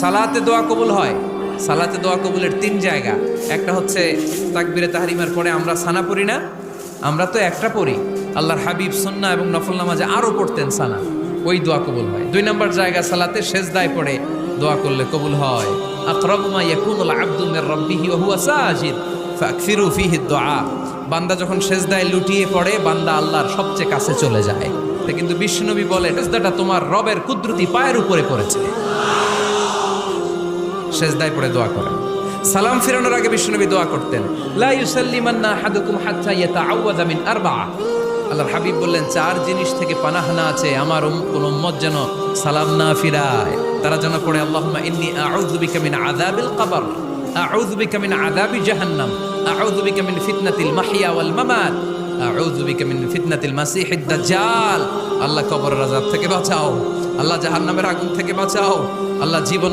সালাতে দোয়া কবুল হয়। সালাতে দোয়া কবুলের তিন জায়গা। একটা হচ্ছে তাকবীরে তাহরিমার পরে আমরা সানা পড়ি না, আমরা তো একটা পড়ি, আল্লাহর হাবিব সুন্নাহ এবং নফল নামাজে আরও পড়তেন সানা, ওই দোয়া কবুল হয়। দুই নম্বর জায়গা সালাতে সেজদায় পড়ে দোয়া করলে কবুল হয়। আকরাবু মা ইয়াকুনুল আবদু মির রাব্বিহি ওয়া হুয়া সাজিদ ফাকসিরু ফীহি দুআ। বান্দা যখন সেজদায় লুটিয়ে পড়ে বান্দা আল্লাহর সবচেয়ে কাছে চলে যায়। তা কিন্তু বিশ্বনবী বলে সেজদাটা তোমার রবের কুদরতি পায়ের উপরে পড়েছে। সেজদায় পড়ে দোয়া করেন। সালাম ফিরানোর আগে বিশ্বনবী দোয়া করতেন, লা ইউসাল্লিমান্না আহাদুকুম হাত্তা ইয়াতাআওয়াযা মিন আরবা'a। আল্লাহর হাবিব বললেন, চার জিনিস থেকে পানাহ না আছে আমার কোন উম্মত যেন সালাম না ফিরায়। তারা যেন পড়ে, আল্লাহুম্মা ইন্নী আউযু বিকা মিন আযাবিল কবর, আউযু বিকা মিন আযাবি জাহান্নাম, আউযু বিকা মিন ফিতনাতিল মাহইয়া ওয়াল মামাত, আউযু বিকা মিন ফিতনাতিল মাসিহিদ দাজ্জাল। আল্লাহ কবরের আযাব থেকে বাঁচাও, আল্লাহ জাহান্নামের আগুন থেকে বাঁচাও, আল্লাহ জীবন